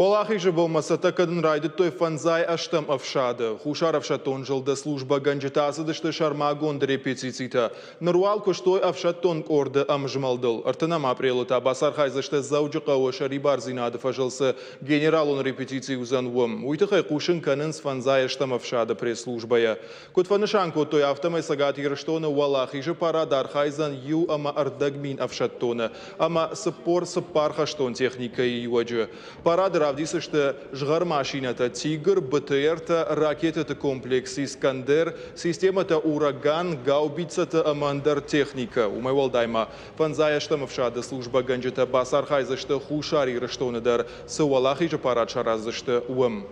Олахи же болмаса такадын райды той фанзай аштам авшады. Хушар авшатон жылда служба ганджитасы дышты шармагон репетицита. Наруал куштой авшатон орды амжмалдыл. Артынам апрелыта басар хайзышты зауджыка ошари барзинады фажылсы генерал он репетиции узанвым. Уйтыхай кушын канын с фанзай аштам авшады пресс-службая. Кутфанышанко той автомай сагат ерштоны Олахи же парадар хайзан ю ама ардагмин авшаттоны. Ама сыппор сыппар хаштон техника и юаджы. Парад равдисы, что жгар машина-то «Тигр», БТР-то, ракеты-то комплекс «Искандер», система-то «Ураган», гаубица-то «Амандар» техника. У моего дайма фанзая штамовшада служба ганджета басархайза, что хушари раштоны дар сауалахи же парад шараза, что уэм.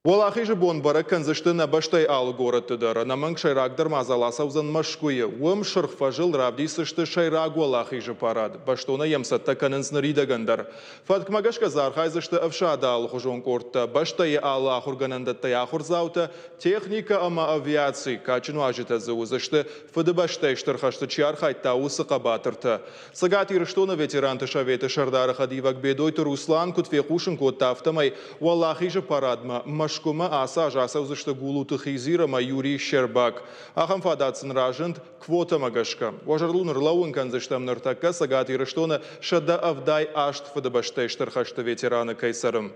Олахи же бонбара канзышты на баштай алы городтыдыр. Наманг шайрагдар мазаласа узан машкуе. Уэм шырхфажыл равдисы, что шайраг Олахи же парад. Баштона емсатта канынсны ридагандар. Фаткмагашка зархайзы, что авшада алы хужон корта. Баштай алы ахурганандаттай ахурзаута. Техника ама авиации. Качыну ажита заузы, что фады баштай штырхашты чархай таусы қабатырты. Сагати рыштона ветеранты шаветы шардары хадивак бедойты Руслан кутфехушын кот тафтамай. Олахи же парадма Машкума аса жаса узышты гулуты хизирама Юрий Щербак. Ахам фадатсын ражент квота магашка. Важарлун рлауын канзыштам нартака сагати рыштона шада авдай ашт фадабаштай штырхашты ветераны кайсарым.